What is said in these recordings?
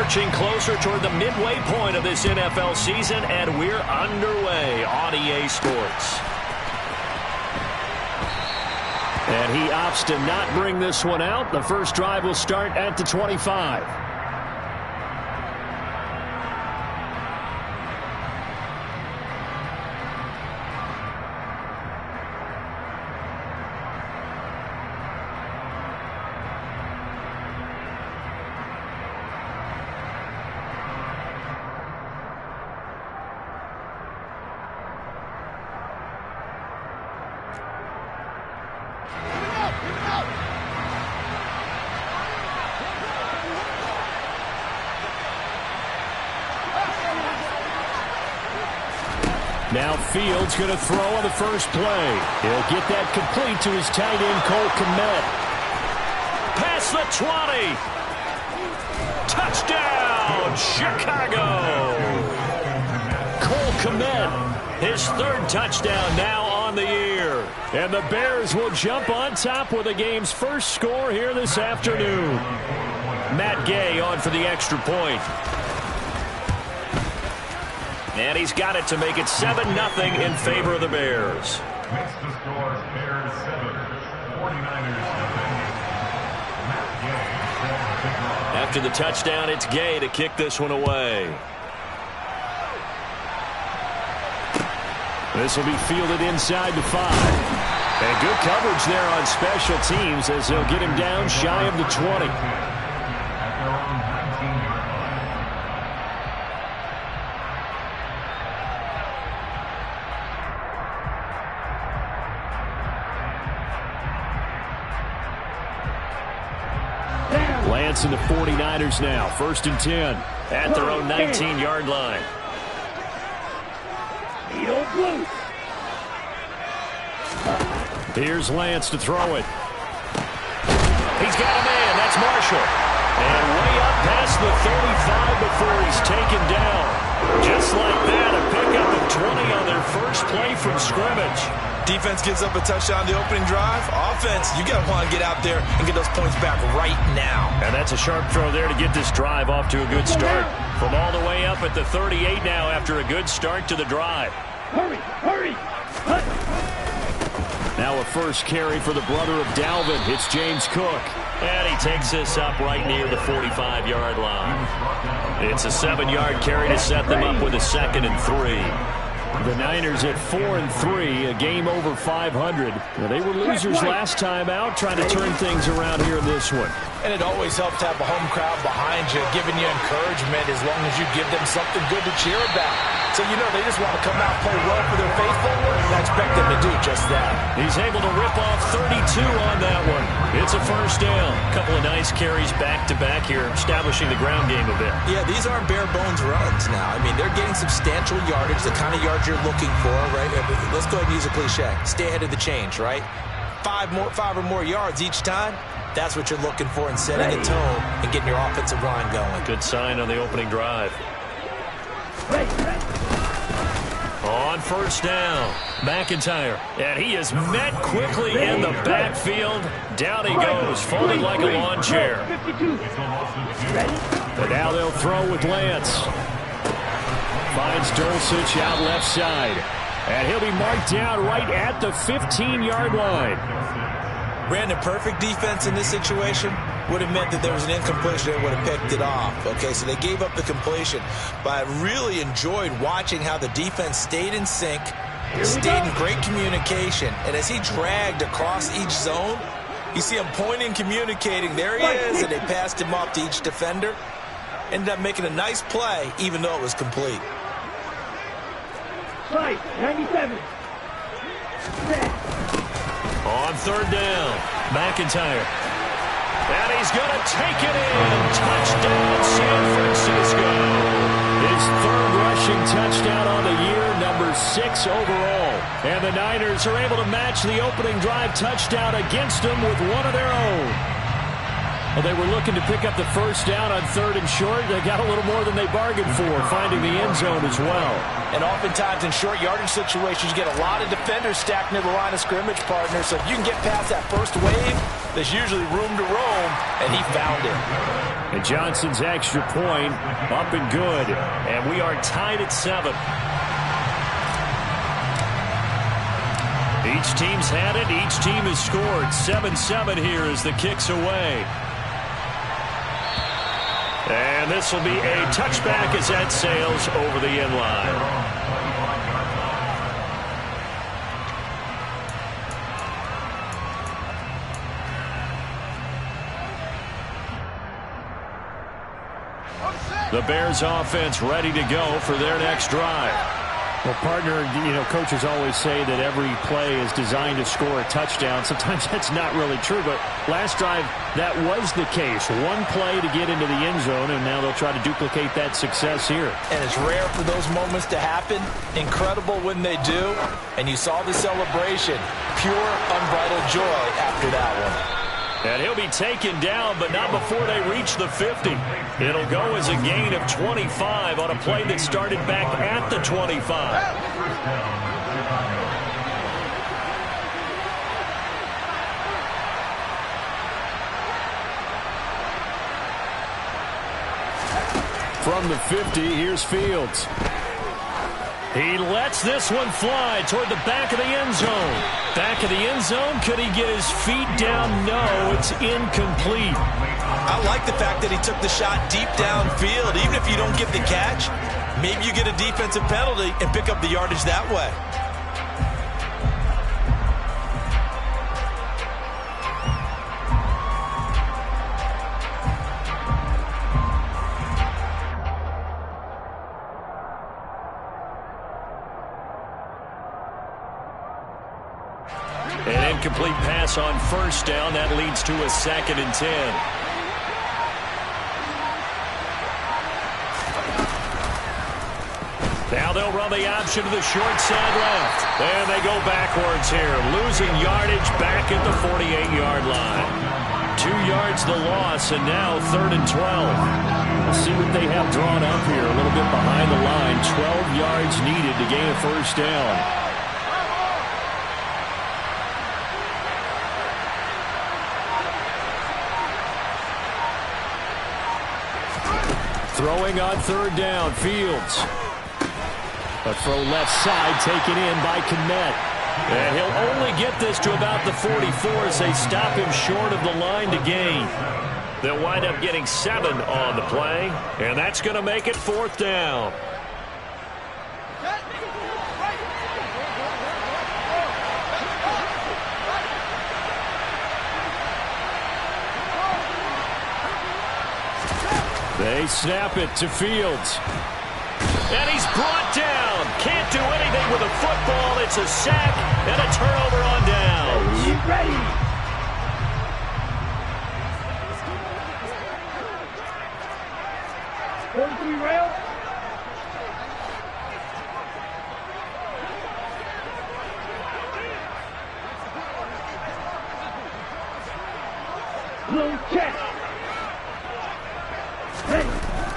Marching closer toward the midway point of this NFL season, and we're underway on EA Sports. And he opts to not bring this one out. The first drive will start at the 25. Now Fields going to throw on the first play. He'll get that complete to his tight end, Cole Kmet. Past the 20. Touchdown, Chicago. Cole Kmet, his third touchdown now on the year. And the Bears will jump on top with the game's first score here this afternoon. Matt Gay on for the extra point. And he's got it to make it 7-0 in favor of the Bears. Makes the score Bears 7, 49ers 7. After the touchdown, it's Gay to kick this one away. This will be fielded inside the 5. And good coverage there on special teams as they'll get him down shy of the 20. Lance and the 49ers now. 1st and 10 at their own 19-yard line. Here's Lance to throw it. He's got a man. That's Marshall. And way up past the 35 before he's taken down. Just like that, a pickup of 20 on their first play from scrimmage. Defense gives up a touchdown the opening drive. Offense, you got to want to get out there and get those points back right now. And that's a sharp throw there to get this drive off to a good start. From all the way up at the 38 now after a good start to the drive. Hurry, hurry. Now a first carry for the brother of Dalvin. It's James Cook. And he takes this up right near the 45-yard line. It's a 7-yard carry to set them up with a 2nd and 3. The Niners at 4-3, a game over 500. Well, they were losers last time out, trying to turn things around here in this one. And it always helps to have a home crowd behind you, giving you encouragement as long as you give them something good to cheer about. So, you know, they just want to come out and play well for their faithful. I expect them to do just that. He's able to rip off 32 on that one. It's a first down. A couple of nice carries back-to-back here, establishing the ground game a bit. Yeah, these aren't bare-bones runs now. I mean, they're getting substantial yardage, the kind of yards you're looking for, right? Let's go ahead and use a cliche. Stay ahead of the change, right? 5 or more yards each time. That's what you're looking for in setting a tone and getting your offensive line going. Good sign on the opening drive. On first down, McIntyre, and he is met quickly in the backfield. Down he goes, folding like a lawn chair. But now they'll throw with Lance. Finds Dulcich out left side. And he'll be marked down right at the 15-yard line. Brandon, perfect defense in this situation would have meant that there was an incompletion and would have picked it off. Okay, so they gave up the completion. But I really enjoyed watching how the defense stayed in sync, stayed in great communication. And as he dragged across each zone, you see him pointing, communicating. There he is, and they passed him off to each defender. Ended up making a nice play, even though it was complete. 97. On third down, McIntyre. And he's going to take it in. Touchdown, San Francisco. His third rushing touchdown on the year, number 6 overall. And the Niners are able to match the opening drive touchdown against them with one of their own. Well, they were looking to pick up the first down on 3rd and short. They got a little more than they bargained for, finding the end zone as well. And oftentimes in short yardage situations, you get a lot of defenders stacked near the line of scrimmage, partner. So if you can get past that first wave, there's usually room to roam, and he found it. And Johnson's extra point up and good. And we are tied at 7. Each team's had it. Each team has scored. 7-7 here as the kick's away. And this will be a touchback as that sails over the end line. The Bears offense ready to go for their next drive. Well, partner, coaches always say that every play is designed to score a touchdown. Sometimes that's not really true, but last drive, that was the case. One play to get into the end zone, and now they'll try to duplicate that success here. And it's rare for those moments to happen. Incredible when they do. And you saw the celebration. Pure, unbridled joy after that one. And he'll be taken down, but not before they reach the 50. It'll go as a gain of 25 on a play that started back at the 25. From the 50, here's Fields. He lets this one fly toward the back of the end zone. Back of the end zone, could he get his feet down? No, it's incomplete. I like the fact that he took the shot deep downfield. Even if you don't get the catch, maybe you get a defensive penalty and pick up the yardage that way. An incomplete pass on first down. That leads to a 2nd and 10. Now they'll run the option to the short side left. And they go backwards here, losing yardage back at the 48-yard line. 2 yards the loss, and now 3rd and 12. We'll see what they have drawn up here. A little bit behind the line. 12 yards needed to gain a first down. Throwing on 3rd down, Fields. A throw left side taken in by Kmet. And he'll only get this to about the 44 as they stop him short of the line to gain. They'll wind up getting 7 on the play, and that's going to make it 4th down. They snap it to Fields. And he's brought down. Can't do anything with a football. It's a sack and a turnover on downs. He's ready. Rail. Blue check.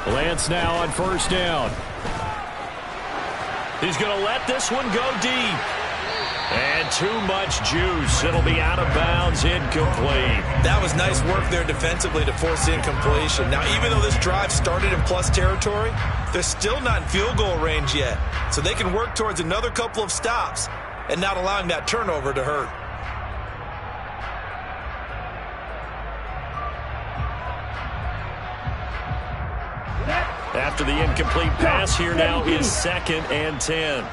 Lance now on first down. He's going to let this one go deep. And too much juice. It'll be out of bounds, incomplete. That was nice work there defensively to force the incompletion. Now, even though this drive started in plus territory, they're still not in field goal range yet. So they can work towards another couple of stops and not allowing that turnover to hurt. After the incomplete pass, here now is 2nd and 10.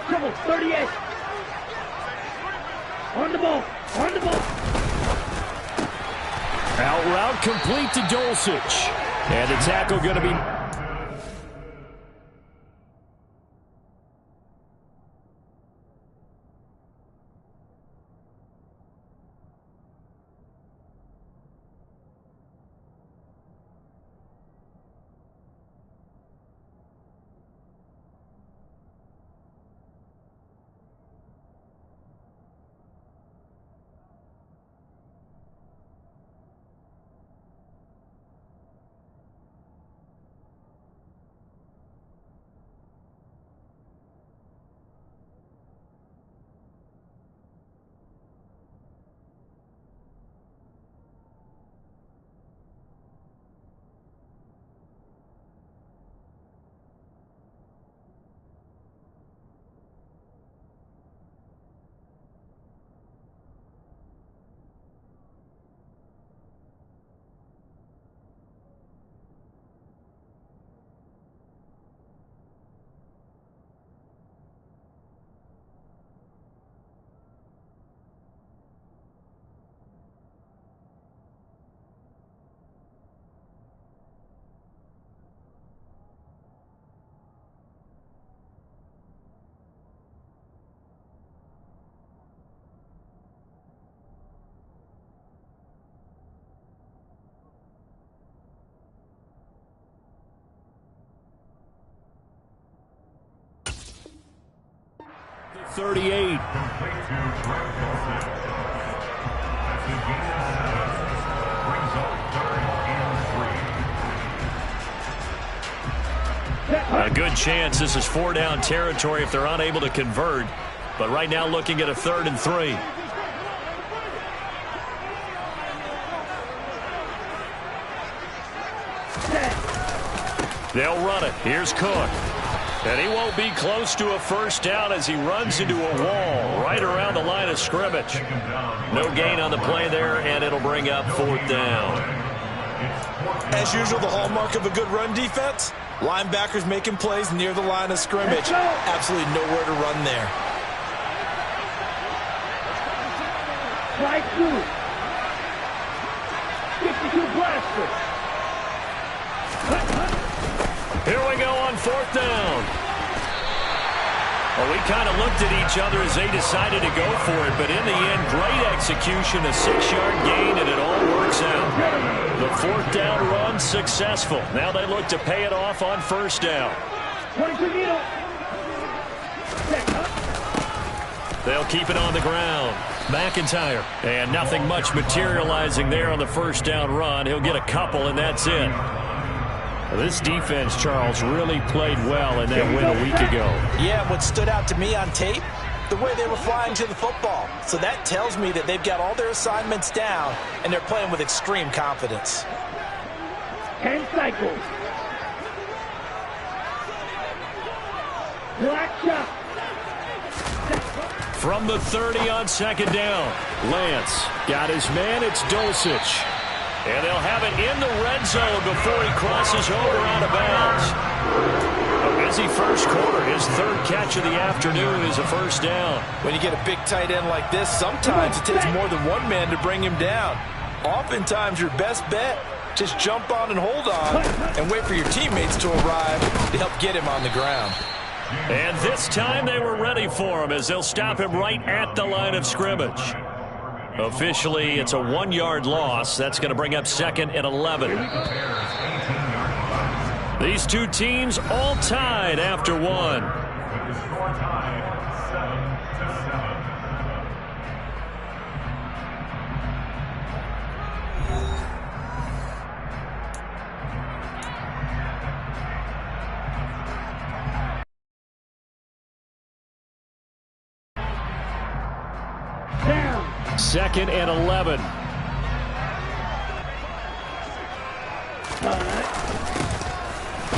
Trouble, 38. On the ball. On the ball. Out route complete to Dulcich. And the tackle going to be... 38. Complete to Greg Dulcich. That's a gain of 7. Brings up 3rd and 3. A good chance this is 4-down territory if they're unable to convert. But right now looking at a 3rd and 3. They'll run it. Here's Cook. And he won't be close to a first down as he runs into a wall right around the line of scrimmage. No gain on the play there, and it'll bring up 4th down. As usual, the hallmark of a good run defense, linebackers making plays near the line of scrimmage. Absolutely nowhere to run there. Strike 2. 52 blaster. Here we go on 4th down. Well, we kind of looked at each other as they decided to go for it, but in the end, great execution, a 6-yard gain, and it all works out. The 4th down run successful. Now they look to pay it off on 1st down. 22 needle. They'll keep it on the ground. McIntyre. And nothing much materializing there on the 1st down run. He'll get a couple, and that's it. This defense, Charles, really played well in that win a week ago. Yeah, what stood out to me on tape, the way they were flying to the football. So that tells me that they've got all their assignments down, and they're playing with extreme confidence. 10 cycles. Black shot. From the 30 on 2nd down. Lance got his man. It's Dulcich. And they'll have it in the red zone before he crosses over out of bounds. A busy first quarter. His 3rd catch of the afternoon is a 1st down. When you get a big tight end like this, sometimes it takes more than one man to bring him down. Oftentimes, your best bet, just jump on and hold on and wait for your teammates to arrive to help get him on the ground. And this time they were ready for him as they'll stop him right at the line of scrimmage. Officially, it's a 1-yard loss. That's going to bring up 2nd and 11. These two teams all tied after 1. With the score tied 7-7. Down. 2nd and 11.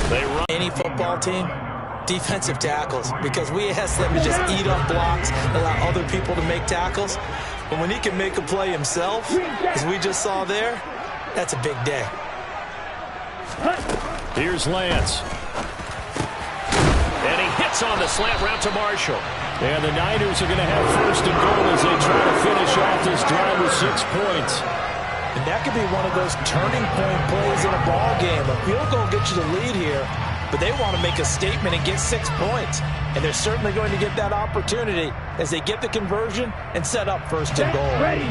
They run. Any football team, defensive tackles, because we ask them to just eat up blocks, allow other people to make tackles. But when he can make a play himself, as we just saw there, that's a big day. Here's Lance. And he hits on the slant route to Marshall. And the Niners are going to have 1st and goal as they try to finish off this drive with 6 points. And that could be one of those turning point plays in a ball game. A field goal gets you the lead here, but they want to make a statement and get 6 points. And they're certainly going to get that opportunity as they get the conversion and set up 1st and goal. Ready.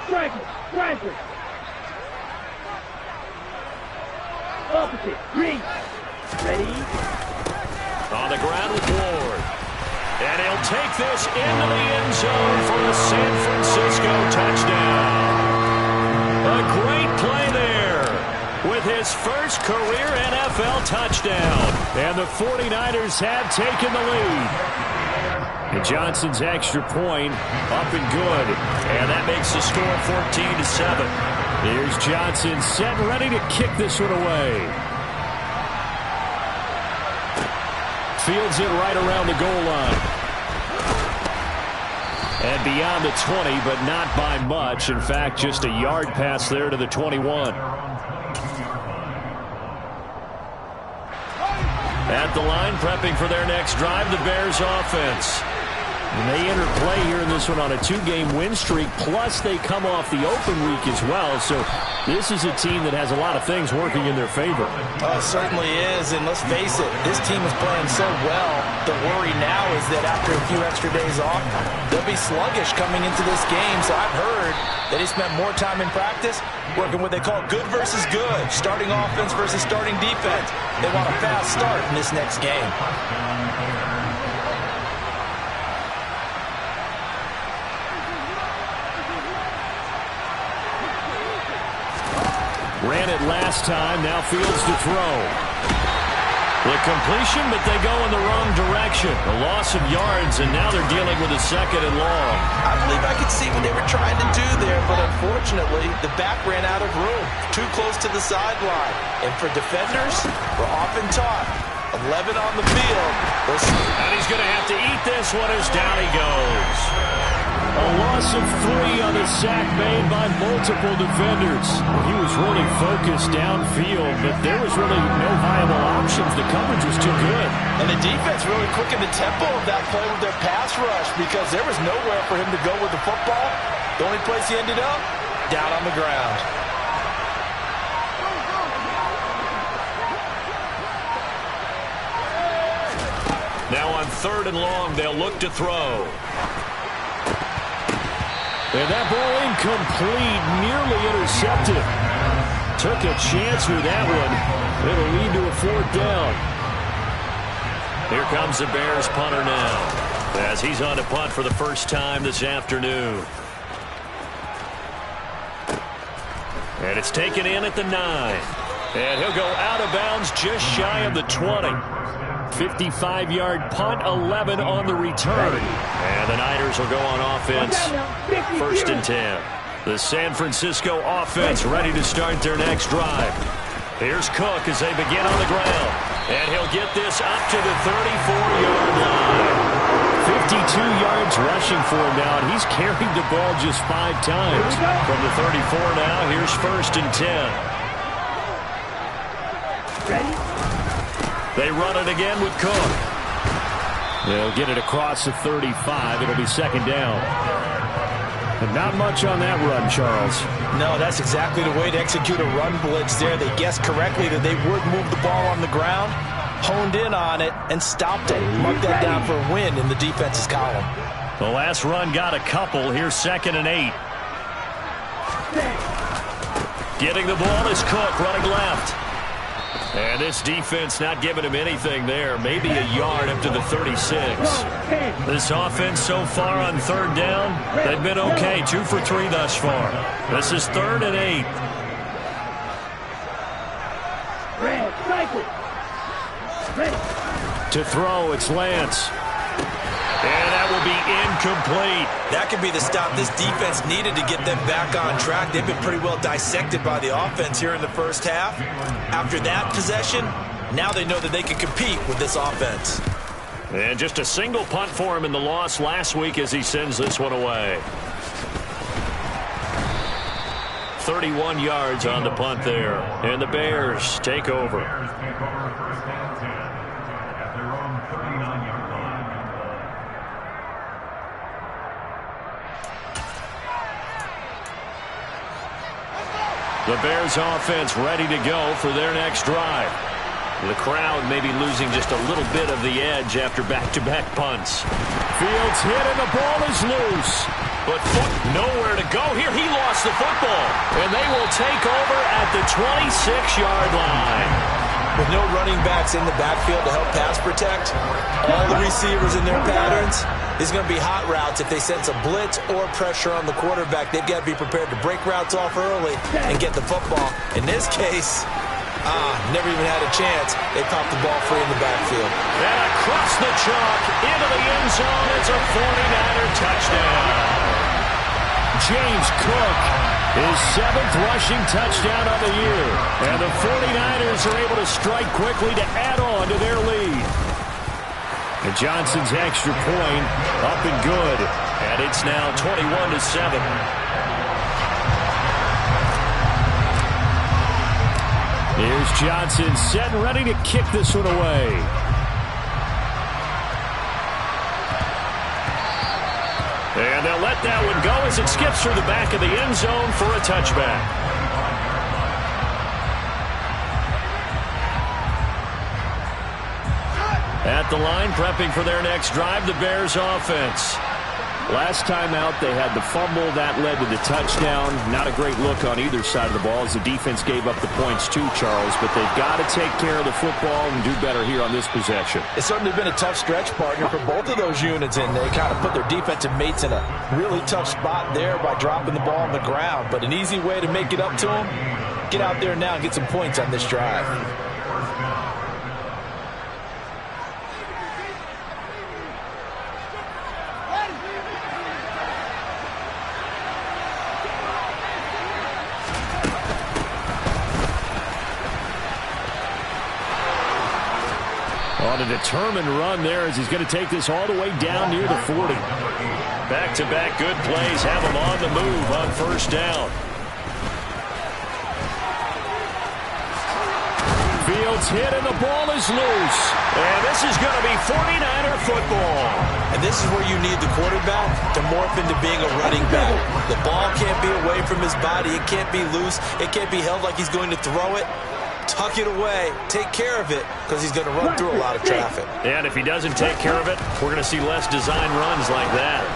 Striker. Opposite. Green. Ready. On the ground with Ward. And he'll take this into the end zone for a San Francisco touchdown. A great play there with his first career NFL touchdown. And the 49ers have taken the lead. And Johnson's extra point up and good. And that makes the score 14-7. Here's Johnson set and ready to kick this one away. Fields it right around the goal line. And beyond the 20, but not by much. In fact, just a yard pass there to the 21. At the line, prepping for their next drive, the Bears offense. And they enter play here in this one on a 2-game win streak, plus they come off the open week as well. So this is a team that has a lot of things working in their favor. Oh, it certainly is, and let's face it, this team is playing so well. The worry now is that after a few extra days off, they'll be sluggish coming into this game. So I've heard that he spent more time in practice working what they call good versus good, starting offense versus starting defense. They want a fast start in this next game. Ran it last time, now Fields to throw. The completion, but they go in the wrong direction. A loss of yards, and now they're dealing with a second and long. I believe I could see what they were trying to do there, but unfortunately, the back ran out of room, too close to the sideline. And for defenders, we're often taught, 11 on the field. And he's going to have to eat this one as down he goes. A loss of 3 on the sack made by multiple defenders. He was really focused downfield, but there was really no viable options. The coverage was too good. And the defense really quickened the tempo of that play with their pass rush because there was nowhere for him to go with the football. The only place he ended up, down on the ground. Now on 3rd and long, they'll look to throw. And that ball incomplete, nearly intercepted. Took a chance with that one. It'll lead to a 4th down. Here comes the Bears punter now, as he's on to punt for the first time this afternoon. And it's taken in at the 9. And he'll go out of bounds just shy of the 20. 55-yard punt, 11 on the return. And the Niners will go on offense, 1st and 10. The San Francisco offense ready to start their next drive. Here's Cook as they begin on the ground. And he'll get this up to the 34-yard line. 52 yards rushing for him now, and he's carried the ball just 5 times. From the 34 now, here's 1st and 10. Ready? They run it again with Cook. They'll get it across the 35. It'll be 2nd down. And not much on that run, Charles. No, that's exactly the way to execute a run blitz there. They guessed correctly that they would move the ball on the ground, honed in on it, and stopped it. Marked that down for a win in the defense's column. The last run got a couple. Here's 2nd and 8. Getting the ball is Cook running left. And this defense not giving him anything there. Maybe a yard up to the 36. This offense so far on 3rd down, they've been okay. 2 for 3 thus far. This is 3rd and 8. Red, cycle. Ready. To throw, it's Lance. And that will be incomplete. That could be the stop this defense needed to get them back on track. They've been pretty well dissected by the offense here in the first half. After that possession, now they know that they can compete with this offense. And just a single punt for him in the loss last week as he sends this one away. 31 yards on the punt there. And the Bears take over. Bears take over 1st and 10 at their own 39-yard line. The Bears offense ready to go for their next drive. The crowd may be losing just a little bit of the edge after back-to-back punts. Fields hit and the ball is loose. But nowhere to go here. He lost the football. And they will take over at the 26-yard line. With no running backs in the backfield to help pass protect, all the receivers in their patterns, it's going to be hot routes. If they sense a blitz or pressure on the quarterback, they've got to be prepared to break routes off early and get the football. In this case, never even had a chance. They popped the ball free in the backfield. And across the chalk, into the end zone, it's a 49er touchdown. James Cook, his 7th rushing touchdown of the year. And the 49ers are able to strike quickly to add on to their lead. And Johnson's extra point up and good. And it's now 21-7. Here's Johnson set and ready to kick this one away. And they'll let that one go as it skips through the back of the end zone for a touchback. At the line, prepping for their next drive, the Bears offense. Last time out, they had the fumble. That led to the touchdown. Not a great look on either side of the ball as the defense gave up the points too, Charles. But they've got to take care of the football and do better here on this possession. It's certainly been a tough stretch, partner, for both of those units, and they kind of put their defensive mates in a really tough spot there by dropping the ball on the ground. But an easy way to make it up to them, get out there now and get some points on this drive. On a determined run there as he's going to take this all the way down near the 40. Back-to-back good plays have him on the move on first down. Fields hit and the ball is loose. And this is going to be 49er football. And this is where you need the quarterback to morph into being a running back. The ball can't be away from his body. It can't be loose. It can't be held like he's going to throw it. Tuck it away. Take care of it because he's going to run through a lot of traffic. And if he doesn't take care of it, we're going to see less design runs like that.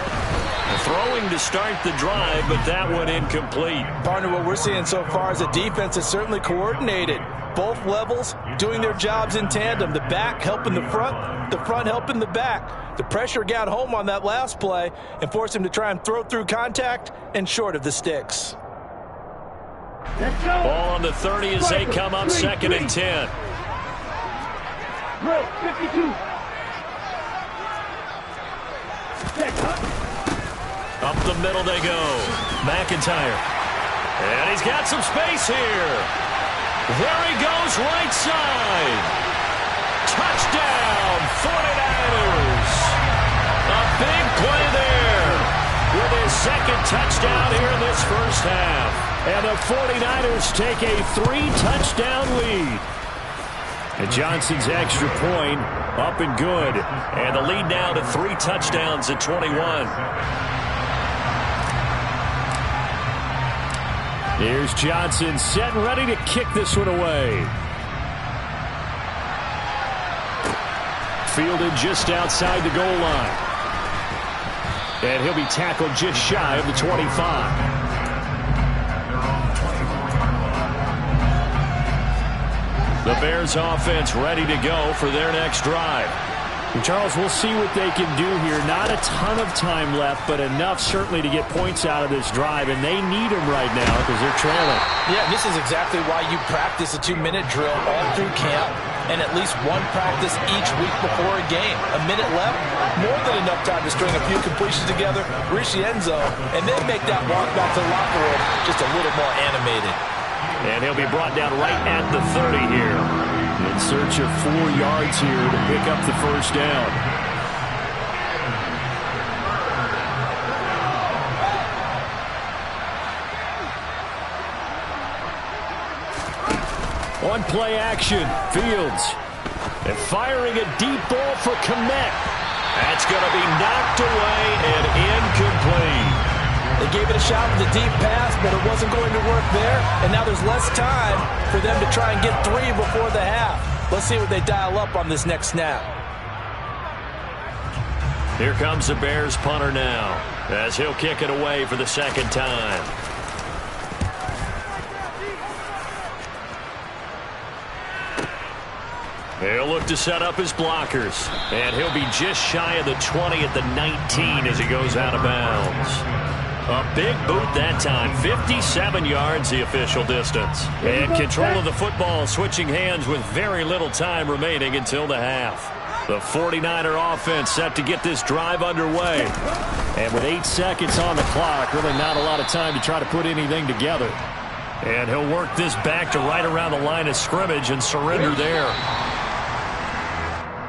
Throwing to start the drive, but that one incomplete. Partner, what we're seeing so far is the defense is certainly coordinated. Both levels doing their jobs in tandem. The back helping the front helping the back. The pressure got home on that last play and forced him to try and throw through contact and short of the sticks. Let's go. Ball on the 30 as they come up second and 10. Drill, 52. Up the middle they go. McIntyre. And he's got some space here. There he goes, right side. Touchdown, 49ers. A big play there with his second touchdown here in this first half. And the 49ers take a 3-touchdown lead. And Johnson's extra point up and good. And the lead now to 3 touchdowns at 21. Here's Johnson set and ready to kick this one away. Fielded just outside the goal line. And he'll be tackled just shy of the 25. The Bears offense ready to go for their next drive. And Charles, we'll see what they can do here. Not a ton of time left, but enough certainly to get points out of this drive, and they need them right now because they're trailing. Yeah, this is exactly why you practice a 2-minute drill all through camp and at least one practice each week before a game. A minute left, more than enough time to string a few completions together, reach the end zone, and then make that walk back to the locker room just a little more animated. And he'll be brought down right at the 30 here. In search of 4 yards here to pick up the first down. On play action, Fields. And firing a deep ball for Kmet. That's going to be knocked away and incomplete. They gave it a shot with a deep pass, but it wasn't going to work there. And now there's less time for them to try and get 3 before the half. Let's see what they dial up on this next snap. Here comes the Bears punter now as he'll kick it away for the second time. He'll look to set up his blockers. And he'll be just shy of the 20 at the 19 as he goes out of bounds. A big boot that time. 57 yards the official distance. And control of the football switching hands with very little time remaining until the half. The 49er offense set to get this drive underway. And with 8 seconds on the clock, really not a lot of time to try to put anything together. And he'll work this back to right around the line of scrimmage and surrender there.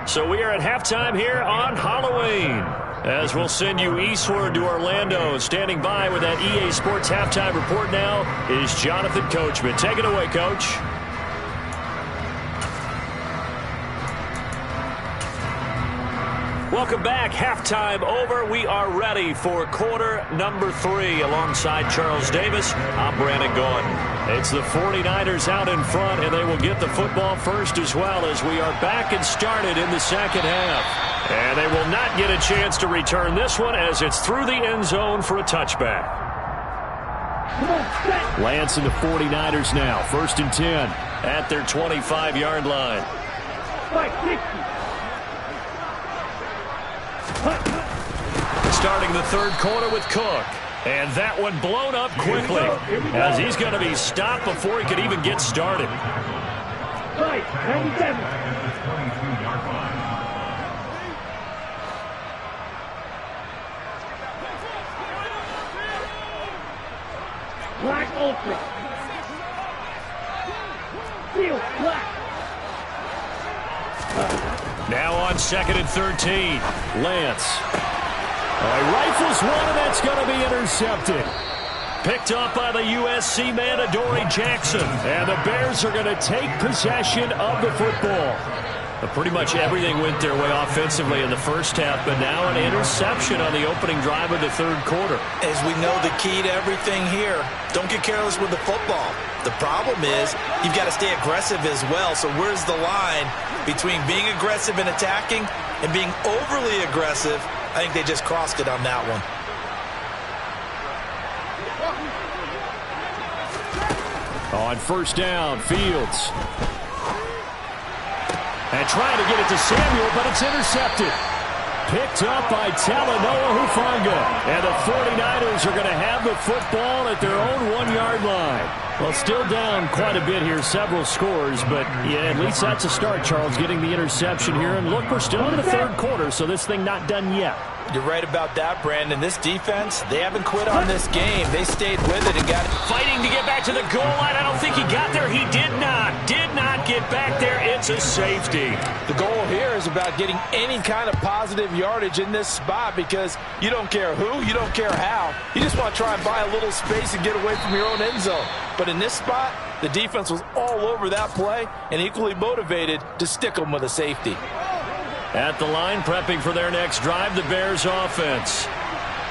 So we are at halftime here on Halloween, as we'll send you eastward to Orlando. Standing by with that EA Sports halftime report now is Jonathan Coachman. Take it away, Coach. Welcome back. Halftime over. We are ready for quarter number 3. Alongside Charles Davis, I'm Brandon Gaudin. It's the 49ers out in front, and they will get the football first as well as we are back and started in the second half. And they will not get a chance to return this one as it's through the end zone for a touchback. Lance and the 49ers now. 1st and 10. At their 25-yard line. Starting the third quarter with Cook. And that one blown up quickly as he's going to be stopped before he could even get started. Right, 97. Black Ultra. Field black. Now on 2nd and 13. Lance. He rifles one, and that's going to be intercepted. Picked up by the USC man, Adoree Jackson. And the Bears are going to take possession of the football. Pretty much everything went their way offensively in the first half, but now an interception on the opening drive of the third quarter. As we know, the key to everything here, don't get careless with the football. The problem is you've got to stay aggressive as well. So where's the line between being aggressive and attacking and being overly aggressive? I think they just crossed it on that one. On 1st down, Fields. And trying to get it to Samuel, but it's intercepted. Picked up by Talanoa Hufanga. And the 49ers are going to have the football at their own 1-yard line. Well, still down quite a bit here, several scores, but yeah, at least that's a start, Charles, getting the interception here. And look, we're still in the third quarter, so this thing not done yet. You're right about that, Brandon. This defense, they haven't quit on this game. They stayed with it and got it. Fighting to get back to the goal line. I don't think he got there. He did not get back there. It's a safety. The goal here is about getting any kind of positive yardage in this spot because you don't care who, you don't care how. You just want to try and buy a little space and get away from your own end zone. But in this spot, the defense was all over that play and equally motivated to stick them with a safety. At the line, prepping for their next drive, the Bears offense.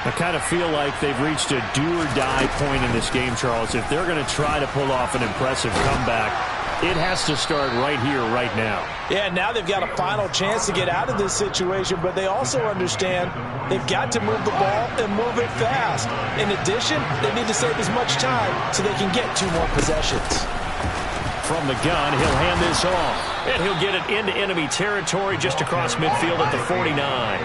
I kind of feel like they've reached a do-or-die point in this game, Charles. If they're going to try to pull off an impressive comeback, it has to start right here, right now. Yeah, now they've got a final chance to get out of this situation, but they also understand they've got to move the ball and move it fast. In addition, they need to save as much time so they can get 2 more possessions. From the gun, he'll hand this off. And he'll get it into enemy territory just across midfield at the 49.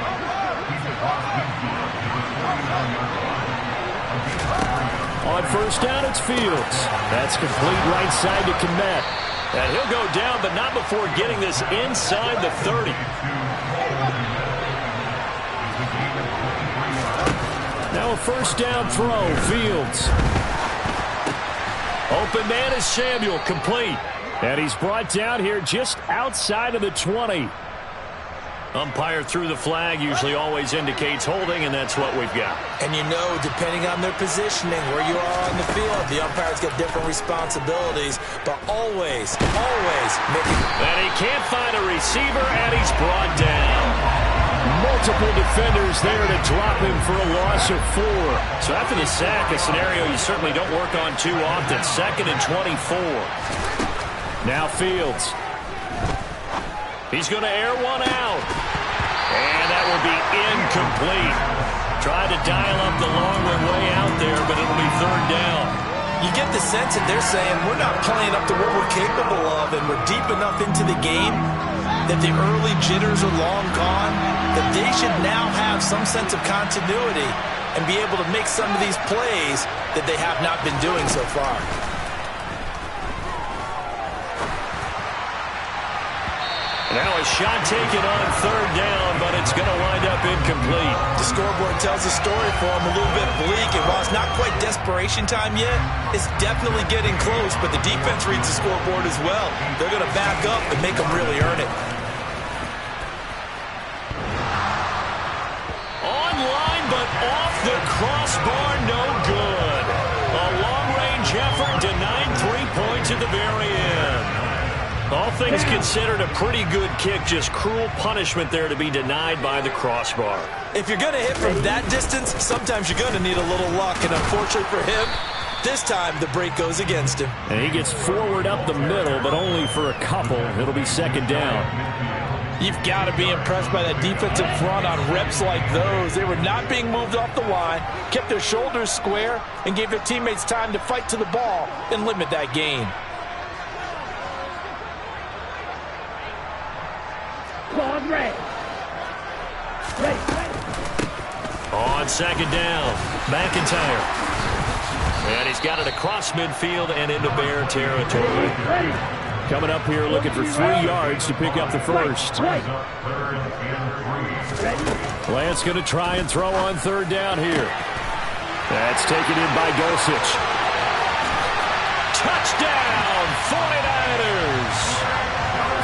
On 1st down, it's Fields. That's complete right side to Kmet. And he'll go down, but not before getting this inside the 30. Now a 1st down throw, Fields. Open man is Samuel, complete. And he's brought down here just outside of the 20. Umpire threw the flag, usually always indicates holding, and that's what we've got. And you know, depending on their positioning, where you are on the field, the umpire's got different responsibilities, but always make it. And he can't find a receiver, and he's brought down. Multiple defenders there to drop him for a loss of 4. So after the sack, a scenario you certainly don't work on too often. 2nd and 24. Now Fields. He's going to air one out. And that will be incomplete. Tried to dial up the long way out there, but it'll be 3rd down. You get the sense that they're saying we're not playing up to what we're capable of, and we're deep enough into the game that the early jitters are long gone, that they should now have some sense of continuity and be able to make some of these plays that they have not been doing so far. Now a shot taken on 3rd down, but it's going to wind up incomplete. The scoreboard tells a story for them, a little bit bleak, and while it's not quite desperation time yet, it's definitely getting close, but the defense reads the scoreboard as well. They're going to back up and make them really earn it. Online, but off the crossbar, no good. A long-range effort denied 3 points at the very end. All things considered, a pretty good kick. Just cruel punishment there to be denied by the crossbar. If you're going to hit from that distance, sometimes you're going to need a little luck. And unfortunately for him, this time the break goes against him. And he gets forward up the middle, but only for a couple. It'll be second down. You've got to be impressed by that defensive front on reps like those. They were not being moved off the line, kept their shoulders square, and gave their teammates time to fight to the ball and limit that gain. Claude Ray. Ray. On second down, McIntyre. And he's got it across midfield and into Bear territory. Ready. Coming up here looking for 3 yards to pick up the first. Right. Lance going to try and throw on third down here. That's taken in by Dulcich. Touchdown, 49ers!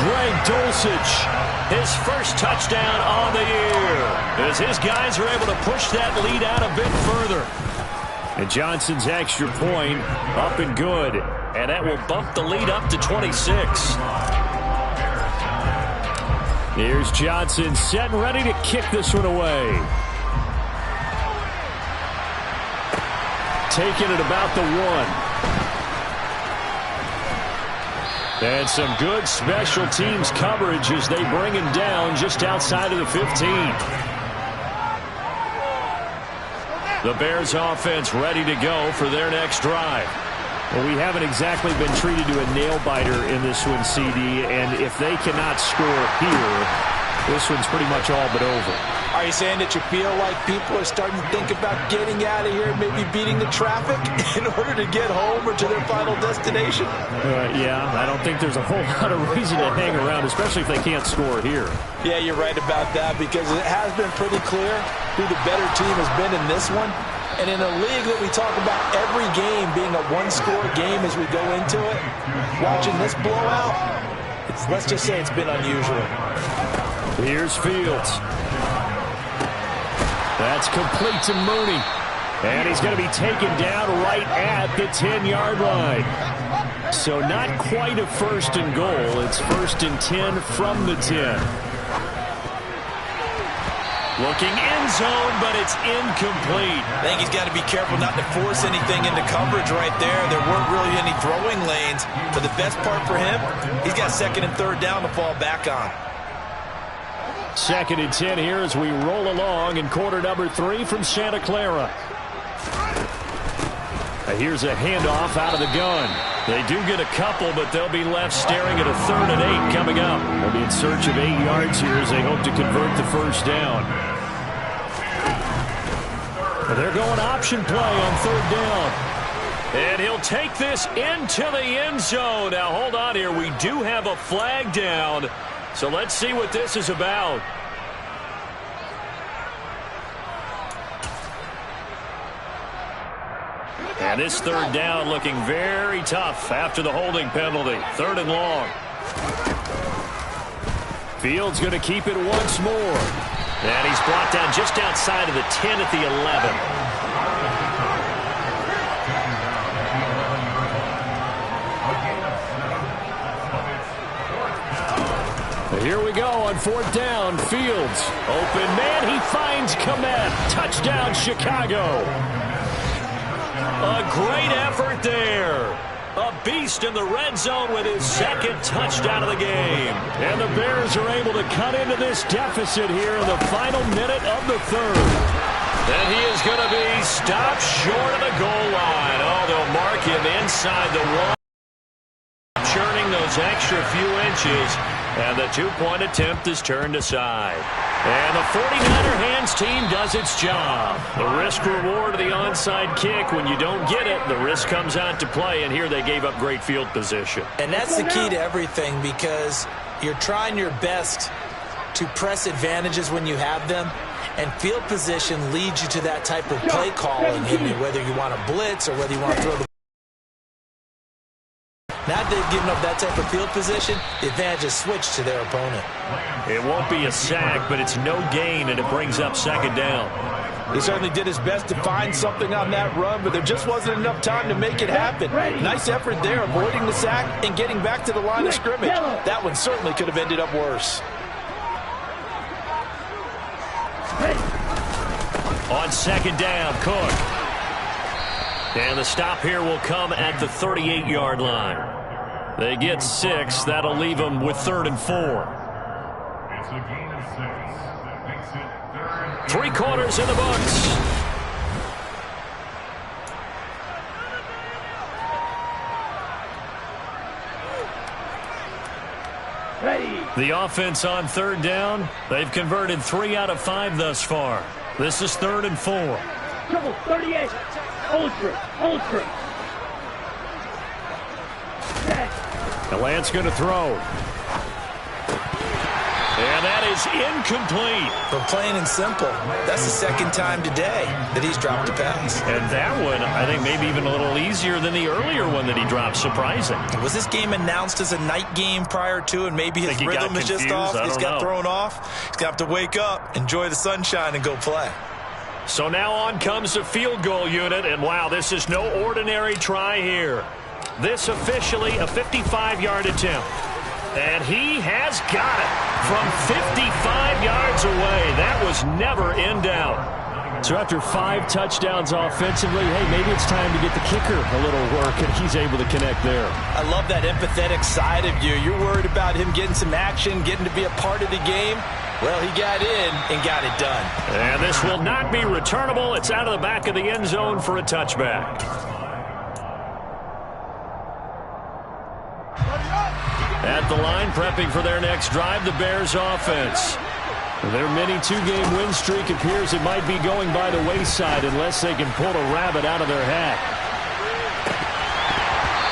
Greg Dulcich, His first touchdown on the year, as his guys are able to push that lead out a bit further. and Johnson's extra point up and good. And that will bump the lead up to 26. Here's Johnson set and ready to kick this one away. Taking it about the 1. And some good special teams coverage as they bring him down just outside of the 15. The Bears offense ready to go for their next drive. Well, we haven't exactly been treated to a nail-biter in this one, CD, and if they cannot score here, this one's pretty much all but over. Are you saying that you feel like people are starting to think about getting out of here, maybe beating the traffic in order to get home or to their final destination? Yeah, I don't think there's a whole lot of reason to hang around, especially if they can't score here. Yeah, you're right about that, because it has been pretty clear who the better team has been in this one. And in a league that we talk about every game being a one-score game as we go into it, watching this blowout, let's just say it's been unusual. Here's Fields. That's complete to Mooney. And he's going to be taken down right at the 10-yard line. So not quite a first and goal. It's first and 10 from the 10. Looking end zone, but it's incomplete. I think he's got to be careful not to force anything into coverage right there. There weren't really any throwing lanes. But the best part for him, he's got second and third down to fall back on. Second and 10 here as we roll along in quarter number 3 from Santa Clara. Here's a handoff out of the gun. They do get a couple, but they'll be left staring at a 3rd and 8 coming up. They'll be in search of 8 yards here as they hope to convert the first down. They're going option play on 3rd down. And he'll take this into the end zone. Now, hold on here. We do have a flag down. So let's see what this is about. And this 3rd down looking very tough after the holding penalty. 3rd and long. Fields going to keep it once more. And he's brought down just outside of the 10 at the 11. Here we go on 4th down. Fields. Open man. He finds Kmet. Touchdown, Chicago. A great effort there. A beast in the red zone with his 2nd touchdown of the game. And the Bears are able to cut into this deficit here in the final minute of the 3rd. And he is going to be stopped short of the goal line. Oh, they'll mark him inside the 1. Churning those extra few inches. And the 2-point attempt is turned aside. And the 49er hands team does its job. The risk-reward of the onside kick. When you don't get it, the risk comes out to play. And here they gave up great field position. And that's the key to everything, because you're trying your best to press advantages when you have them. And field position leads you to that type of play calling, whether you want to blitz or whether you want to throw the. Now they've given up that type of field position, the advantage is switched to their opponent. It won't be a sack, but it's no gain, and it brings up 2nd down. He certainly did his best to find something on that run, but there just wasn't enough time to make it happen. Nice effort there, avoiding the sack and getting back to the line of scrimmage. That one certainly could have ended up worse. On second down, Cook. And the stop here will come at the 38-yard line. They get 6. That'll leave them with 3rd and 4. It's a gain of 6. That makes it 3rd. 3 quarters in the books. The offense on 3rd down. They've converted 3 out of 5 thus far. This is 3rd and 4. Triple 38. Ultra. And Lance going to throw. And that is incomplete. But plain and simple, that's the 2nd time today that he's dropped a pass. And that one, I think, maybe even a little easier than the earlier one that he dropped. Surprising. Was this game announced as a night game prior to, and maybe his rhythm is just off? He's got thrown off. He's going to have to wake up, enjoy the sunshine, and go play. So now on comes the field goal unit, and wow, this is no ordinary try here. This officially a 55-yard attempt. And he has got it from 55 yards away. That was never in doubt. So after 5 touchdowns offensively, hey, maybe it's time to get the kicker a little work, and he's able to connect there. I love that empathetic side of you. You're worried about him getting some action, getting to be a part of the game. Well, he got in and got it done. And this will not be returnable. It's out of the back of the end zone for a touchback. At the line, prepping for their next drive, the Bears offense. Their mini 2-game win streak appears it might be going by the wayside unless they can pull a rabbit out of their hat.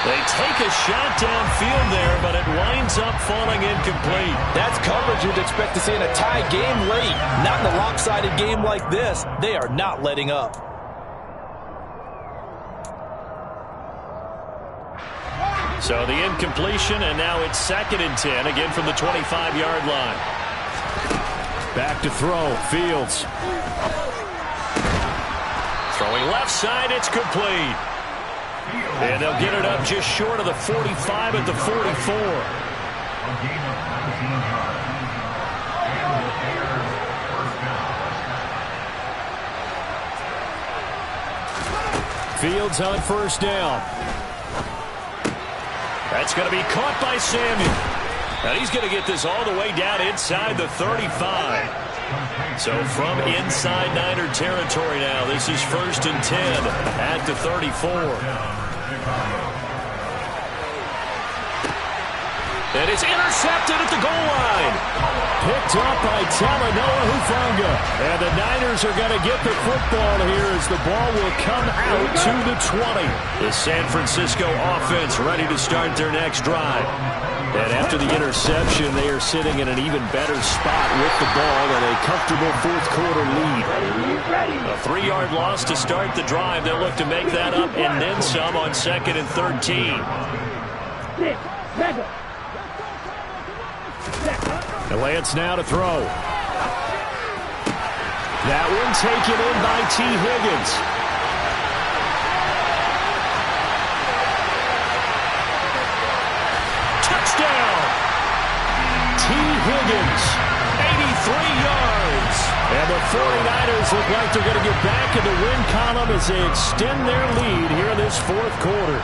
They take a shot downfield there, but it winds up falling incomplete. That's coverage you'd expect to see in a tie game late. Not in a lopsided game like this. They are not letting up. So the incompletion, and now it's 2nd and 10, again from the 25-yard line. Back to throw, Fields. Throwing left side, it's complete. And they'll get it up just short of the 45 at the 44. A gain of 19 yards. And the Bears first down. Fields on 1st down. That's going to be caught by Samuel. And he's going to get this all the way down inside the 35. So from inside Niner territory now, this is 1st and 10 at the 34. And it's intercepted at the goal line. Picked up by Talanoa Hufanga. And the Niners are going to get the football here as the ball will come out to the 20. The San Francisco offense ready to start their next drive. And after the interception, they are sitting in an even better spot with the ball and a comfortable 4th quarter lead. A 3-yard loss to start the drive. They'll look to make that up and then some on 2nd and 13. And Lance now to throw. That one taken in by T. Higgins. Touchdown! T. Higgins, 83 yards. And the 49ers look like they're going to get back in the win column as they extend their lead here in this 4th quarter.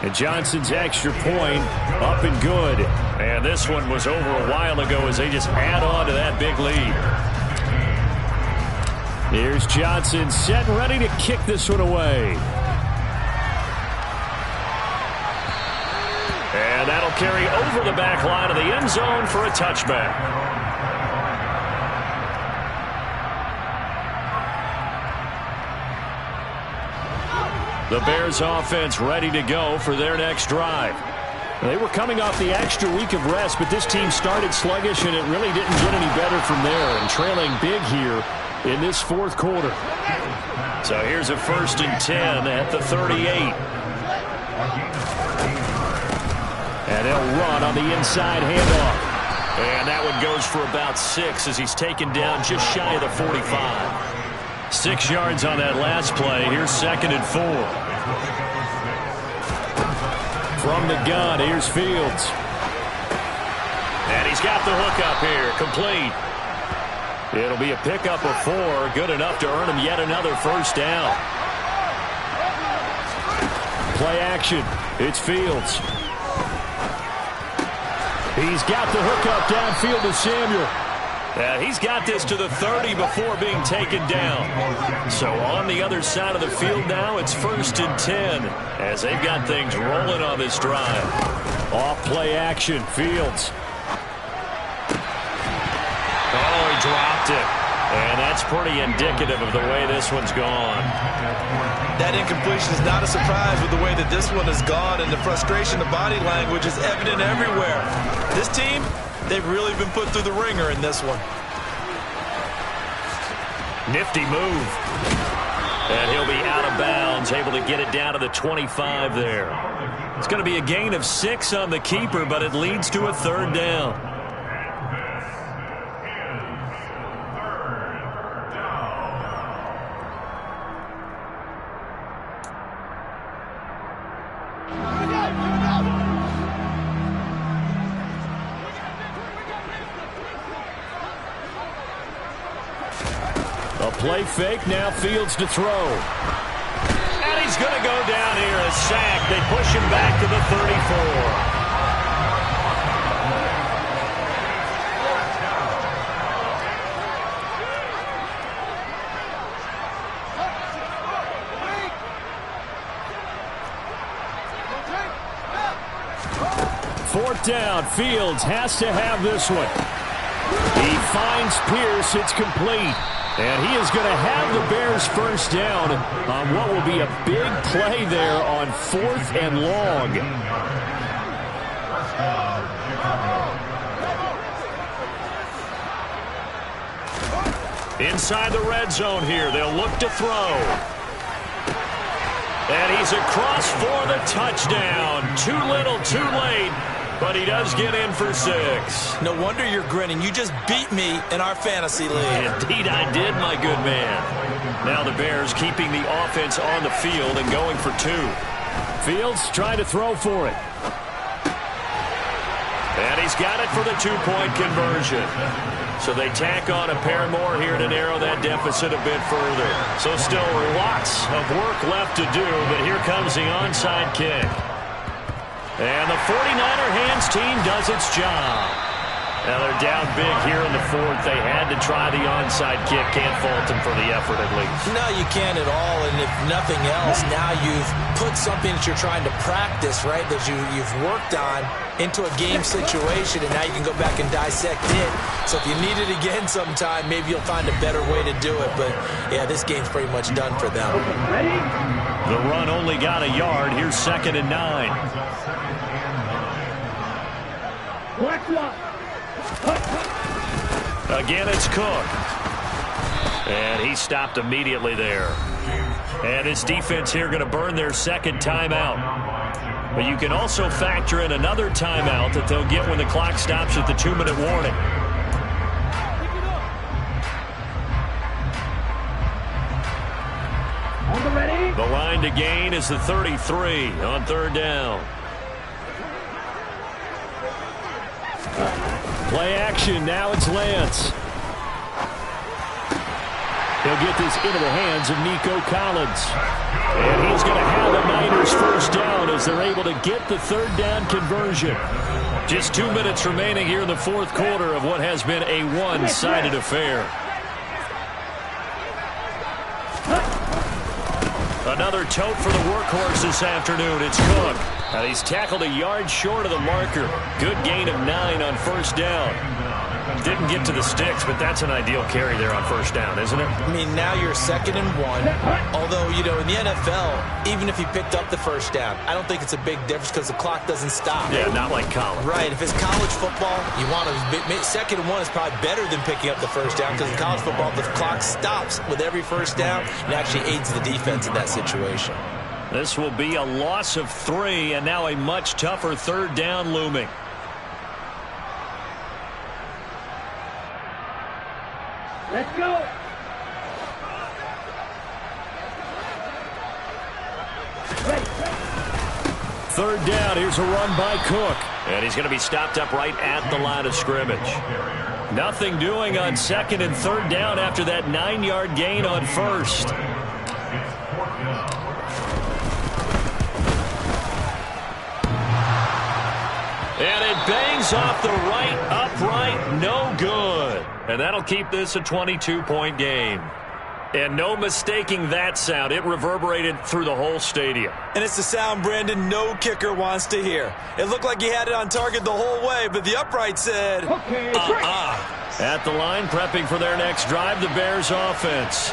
And Johnson's extra point up and good. And this one was over a while ago as they just add on to that big lead. Here's Johnson set and ready to kick this one away. And that'll carry over the back line of the end zone for a touchback. The Bears offense ready to go for their next drive. They were coming off the extra week of rest, but this team started sluggish, and it really didn't get any better from there. And trailing big here in this 4th quarter. So here's a 1st and 10 at the 38. And they'll run on the inside handoff. And that one goes for about 6 as he's taken down just shy of the 45. 6 yards on that last play. Here's 2nd and 4. From the gun, here's Fields. And he's got the hookup here, complete. It'll be a pickup of 4, good enough to earn him yet another first down. Play action, it's Fields. He's got the hookup downfield to Samuel. He's got this to the 30 before being taken down. So on the other side of the field now, it's 1st and 10 as they've got things rolling on this drive. Off play action, Fields. Oh, he dropped it. And that's pretty indicative of the way this one's gone. That incompletion is not a surprise with the way that this one has gone, and the frustration, the body language is evident everywhere. This team, they've really been put through the ringer in this one. Nifty move. And he'll be out of bounds, able to get it down to the 25 there. It's going to be a gain of 6 on the keeper, but it leads to a 3rd down. Play fake, now Fields to throw. And he's going to go down here, a sack. They push him back to the 34. Fourth down, Fields has to have this one. He finds Pierce, it's complete. And he is going to have the Bears first down on what will be a big play there on 4th and long. Inside the red zone here, they'll look to throw. And he's across for the touchdown. Too little, too late. But he does get in for 6. No wonder you're grinning. You just beat me in our fantasy league. Indeed I did, my good man. Now the Bears keeping the offense on the field and going for 2. Fields trying to throw for it. And he's got it for the 2-point conversion. So they tack on a pair more here to narrow that deficit a bit further. So still lots of work left to do, but here comes the onside kick. And the 49er hands team does its job. Now they're down big here in the 4th. They had to try the onside kick. Can't fault them for the effort at least. No, you can't at all. And if nothing else, now you've put something that you're trying to practice, right, that you've worked on into a game situation, and now you can go back and dissect it. So if you need it again sometime, maybe you'll find a better way to do it. But, yeah, this game's pretty much done for them. The run only got a yard. Here's 2nd and 9. Again, it's Cook. And he stopped immediately there. And this defense here going to burn their 2nd timeout. But you can also factor in another timeout that they'll get when the clock stops at the 2-minute warning. The line to gain is the 33 on 3rd down. Play action, now it's Lance. He'll get this into the hands of Nico Collins. And he's going to have the Niners first down as they're able to get the 3rd down conversion. Just 2 minutes remaining here in the 4th quarter of what has been a one-sided affair. Another tote for the workhorse this afternoon. It's Cook. Now he's tackled a yard short of the marker. Good gain of 9 on 1st down. Didn't get to the sticks, but that's an ideal carry there on 1st down, isn't it? I mean, now you're 2nd and 1. Although, you know, in the NFL, even if he picked up the 1st down, I don't think it's a big difference because the clock doesn't stop. Yeah, not like college. Right. If it's college football, you want to 2nd and 1 is probably better than picking up the 1st down because in college football, the clock stops with every 1st down and actually aids the defense in that situation. This will be a loss of 3, and now a much tougher 3rd down looming. Let's go. Ready. Third down. Here's a run by Cook. And he's going to be stopped up right at the line of scrimmage. Nothing doing on second and third down after that 9-yard gain on first. And it bangs off the right upright. No good. And that'll keep this a 22-point game. And no mistaking that sound. It reverberated through the whole stadium. And it's the sound, Brandon, no kicker wants to hear. It looked like he had it on target the whole way, but the upright said, Okay, At the line, prepping for their next drive, the Bears offense.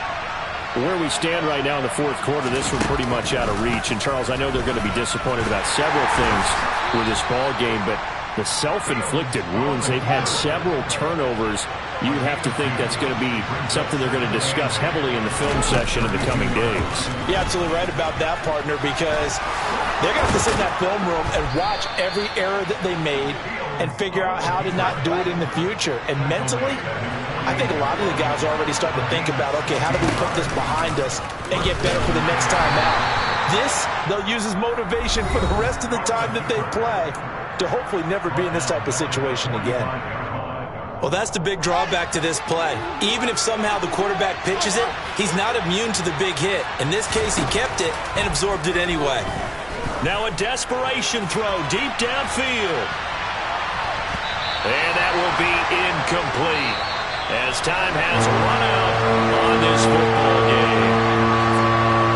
Where we stand right now in the fourth quarter, this one pretty much out of reach. And, Charles, I know they're going to be disappointed about several things with this ball game, but the self-inflicted wounds, they've had several turnovers. You would have to think that's going to be something they're going to discuss heavily in the film session in the coming days. You're absolutely right about that, partner, because they're going to have to sit in that film room and watch every error that they made and figure out how to not do it in the future. And mentally, I think a lot of the guys are already starting to think about, okay, how do we put this behind us and get better for the next time out? This, they'll use as motivation for the rest of the time that they play to hopefully never be in this type of situation again. Well, that's the big drawback to this play. Even if somehow the quarterback pitches it, he's not immune to the big hit. In this case, he kept it and absorbed it anyway. Now a desperation throw deep downfield. And that will be incomplete as time has run out on this football game.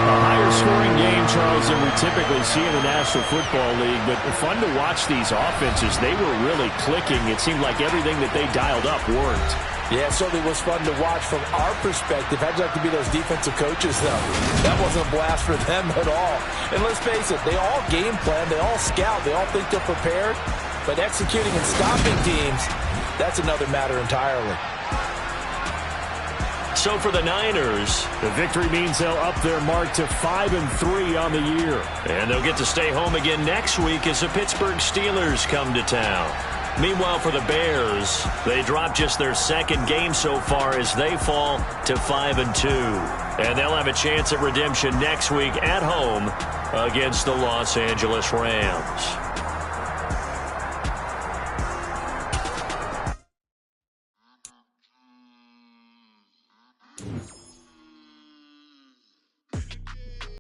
A higher scoring game, Charles, than we typically see in the National Football League, but fun to watch these offenses. They were really clicking. It seemed like everything that they dialed up worked. Yeah, it certainly was fun to watch from our perspective. How'd you like to be those defensive coaches, though? That wasn't a blast for them at all. And let's face it, they all game plan, they all scout, they all think they're prepared, but executing and stopping teams, that's another matter entirely. So for the Niners, the victory means they'll up their mark to 5-3 on the year. And they'll get to stay home again next week as the Pittsburgh Steelers come to town. Meanwhile, for the Bears, they drop just their second game so far as they fall to 5-2. And they'll have a chance at redemption next week at home against the Los Angeles Rams.